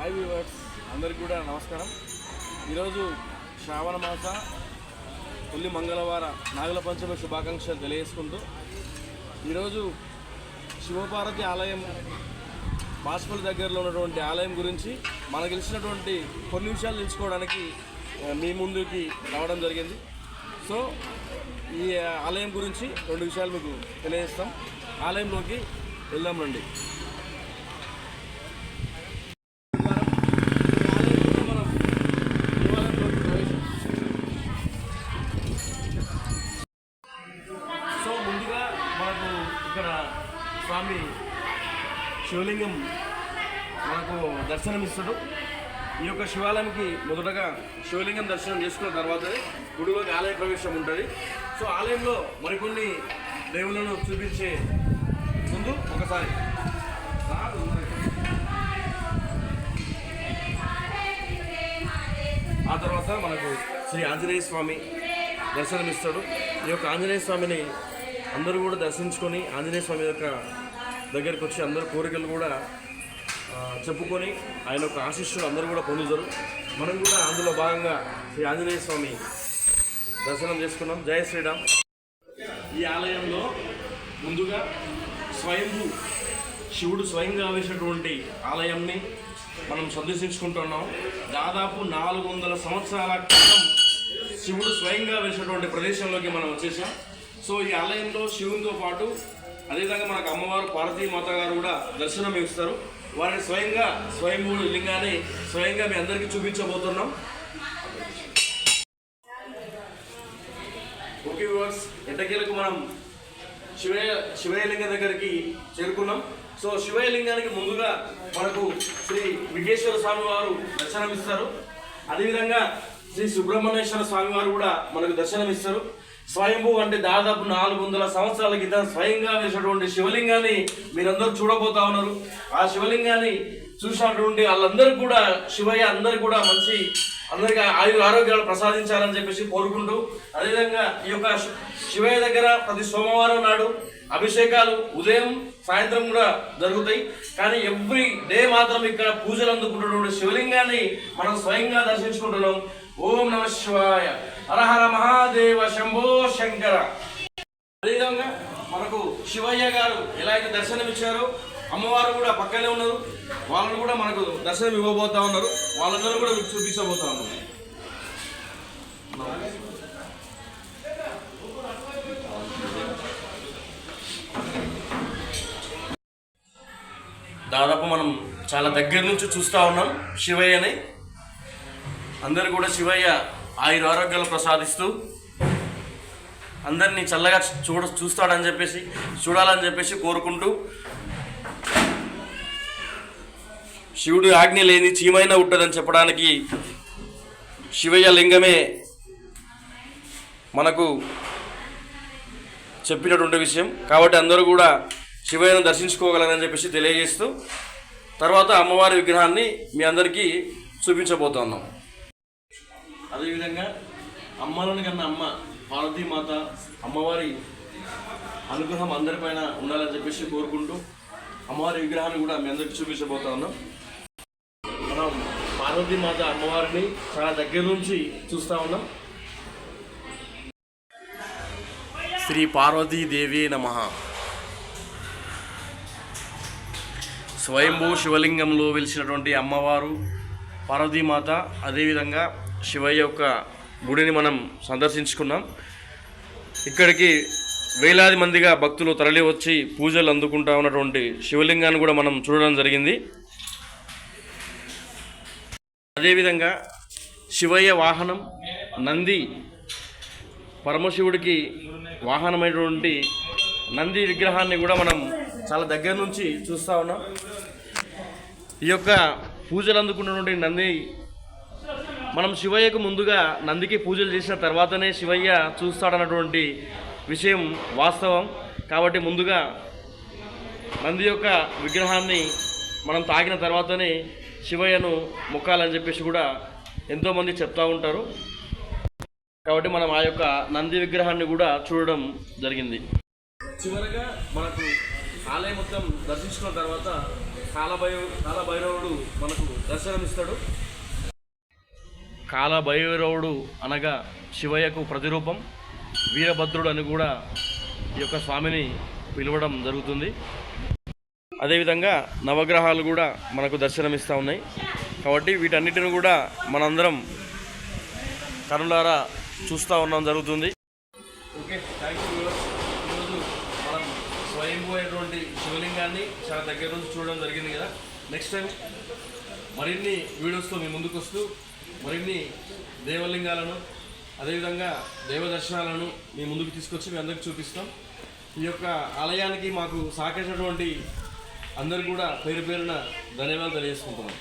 Hi viewers, అందరికీ కూడా నమస్కారం. ఈరోజు శ్రావణ మాస తొలి మంగళవార నాగుల పంచమి శుభాకాంక్షలు తెలియజేసుకుంటూ ఈరోజు శివపార్వతి ఆలయం బాస్పల్లి దగ్గరలో ఉన్నటువంటి ఆలయం గురించి మనకు తెలిసినటువంటి కొన్ని విషయాలు తెలుసుకోవడానికి మీ ముందుకి రావడం జరిగింది. సో ఈ ఆలయం గురించి 2 విషయాలు మీకు తెలియజేస్తాం. ఆలయంలోకి వెళ్దాం రండి. సో ముందుగా మనకు ఇక్కడ స్వామి శివలింగం మనకు దర్శనమిస్తాడు. ఈ యొక్క శివాలయానికి మొదటగా శివలింగం దర్శనం చేసుకున్న తర్వాత గుడిలోకి ఆలయ ప్రవేశం ఉంటుంది. సో ఆలయంలో మరికొన్ని దేవుళ్ళను చూపించే ముందు ఒకసారి ఆ తర్వాత మనకు శ్రీ ఆంజనేయ స్వామి దర్శనమిస్తాడు. ఈ యొక్క ఆంజనేయ స్వామిని అందరూ కూడా దర్శించుకొని ఆంజనేయ స్వామి యొక్క దగ్గరికి వచ్చి అందరూ కోరికలు కూడా చెప్పుకొని ఆయన యొక్క ఆశీస్సులు అందరూ కూడా పొందుతారు. మనం కూడా అందులో భాగంగా శ్రీ ఆంజనేయ స్వామి దర్శనం చేసుకున్నాం. జయ శ్రీరామ్. ఈ ఆలయంలో ముందుగా స్వయంభూ శివుడు స్వయంగా వేసినటువంటి ఆలయాన్ని మనం సందర్శించుకుంటున్నాం. దాదాపు 400 సంవత్సరాల క్రితం శివుడు స్వయంగా వేసినటువంటి ప్రదేశంలోకి మనం వచ్చేసాం. సో ఈ ఆలయంలో శివునితో పాటు అదేవిధంగా మనకు అమ్మవారు పార్వతీమాత గారు కూడా దర్శనం ఇస్తారు. వారిని స్వయంభూడు లింగాన్ని స్వయంగా మీ అందరికీ చూపించబోతున్నాం. ఓకే వ్యూవర్స్, ఎట్టకేలకు మనం శివయ్య లింగం దగ్గరికి చేరుకున్నాం. సో శివయ్య లింగానికి ముందుగా మనకు శ్రీ విఘ్నేశ్వర స్వామి వారు దర్శనమిస్తారు. అదేవిధంగా శ్రీ సుబ్రహ్మణ్యేశ్వర స్వామి వారు కూడా మనకు దర్శనమిస్తారు. స్వయంభూ అంటే దాదాపు 400 సంవత్సరాల క్రితం స్వయంగా వేసినటువంటి శివలింగాన్ని మీరందరూ చూడబోతా ఉన్నారు. ఆ శివలింగాన్ని చూసినటువంటి వాళ్ళందరూ కూడా శివయ్య అందరికీ కూడా అందరికీ ఆరోగ్యాలు ప్రసాదించాలని చెప్పేసి కోరుకుంటూ, అదేవిధంగా ఈ యొక్క శివయ్య దగ్గర ప్రతి సోమవారం నాడు అభిషేకాలు ఉదయం సాయంత్రం కూడా జరుగుతాయి. కానీ ఎవ్రీ డే మాత్రం ఇక్కడ పూజలు అందుకుంటున్నటువంటి శివలింగాన్ని మనం స్వయంగా దర్శించుకుంటున్నాం. ఓం నమ శివాయ, హరహర మహాదేవ, శంభో శంకర. అదేవిధంగా మనకు శివయ్య గారు ఎలా అయితే దర్శనం ఇచ్చారో అమ్మవారు కూడా పక్కనే ఉన్నారు. వాళ్ళని కూడా మనకు దర్శనం ఇవ్వబోతా ఉన్నారు. వాళ్ళందరూ కూడా చూపించబోతా ఉన్నారు. దాదాపు మనం చాలా దగ్గర నుంచి చూస్తూ ఉన్నాం శివయ్యని. అందరూ కూడా శివయ్య ఆరోగ్యాలు ప్రసాదిస్తూ అందరినీ చల్లగా చూడాలని చెప్పేసి కోరుకుంటూ, శివుడు ఆజ్ఞ లేని చీమైనా ఉంటుందని చెప్పడానికి శివయ్య లింగమే మనకు చెప్పినటువంటి విషయం. కాబట్టి అందరూ కూడా శివయ్యను దర్శించుకోగలరని చెప్పేసి తెలియజేస్తూ తర్వాత అమ్మవారి విగ్రహాన్ని మీ అందరికీ చూపించబోతున్నాం. అదేవిధంగా అమ్మలను కన్నా అమ్మ పార్వతీమాత అమ్మవారి అనుగ్రహం అందరిపైన ఉండాలని చెప్పేసి కోరుకుంటూ అమ్మవారి విగ్రహాన్ని కూడా మీ అందరికీ చూపించబోతా ఉన్నాం. మనం పార్వతీమాత అమ్మవారిని చాలా దగ్గర నుంచి చూస్తూ ఉన్నాం. శ్రీ పార్వతీదేవి నమః. స్వయంభూ శివలింగంలో వెలిసినటువంటి అమ్మవారు పార్వతీమాత, అదేవిధంగా శివయ్య యొక్క గుడిని మనం సందర్శించుకున్నాం. ఇక్కడికి వేలాది మందిగా భక్తులు తరలి వచ్చి పూజలు అందుకుంటా ఉన్నటువంటి శివలింగాన్ని కూడా మనం చూడడం జరిగింది. అదేవిధంగా శివయ్య వాహనం నంది, పరమశివుడికి వాహనమైనటువంటి నంది విగ్రహాన్ని కూడా మనం చాలా దగ్గర నుంచి చూస్తూ ఉన్నాం. ఈ యొక్క పూజలు అందుకున్నటువంటి నంది మనం శివయ్యకు ముందుగా నందికి పూజలు చేసిన తర్వాతనే శివయ్య చూస్తాడన్నటువంటి విషయం వాస్తవం. కాబట్టి ముందుగా నంది యొక్క విగ్రహాన్ని మనం తాకిన తర్వాతనే శివయ్యను మొక్కాలని చెప్పేసి కూడా ఎంతోమంది చెప్తూ ఉంటారు. కాబట్టి మనం ఆ యొక్క నంది విగ్రహాన్ని కూడా చూడడం జరిగింది. చివరగా మనకు ఆలయం మొత్తం దర్శించుకున్న తర్వాత కాలభైరవుడు మనకు దర్శనమిస్తాడు. కాలభైరవుడు అనగా శివయ్యకు ప్రతిరూపం, వీరభద్రుడు అని కూడా ఈ యొక్క స్వామిని పిలవడం జరుగుతుంది. అదేవిధంగా నవగ్రహాలు కూడా మనకు దర్శనమిస్తూ ఉన్నాయి. కాబట్టి వీటన్నిటిని కూడా మనందరం కనులారా చూస్తూ ఉండడం జరుగుతుంది. Okay, thank you. ఈరోజు మనం స్వయంభూ అయినటువంటి శివలింగాన్ని చాలా దగ్గర నుంచి చూడడం జరిగింది కదా. నెక్స్ట్ టైం మరిన్ని వీడియోస్తో మీ ముందుకు వస్తూ మరిన్ని దేవలింగాలను అదేవిధంగా దేవ దర్శనాలను మీ ముందుకు తీసుకొచ్చి మీ అందరికీ చూపిస్తాం. ఈ యొక్క ఆలయానికి మాకు సహకరించినటువంటి అందరు కూడా పేరు పేరున ధన్యవాదాలు తెలియజేసుకుంటున్నాం.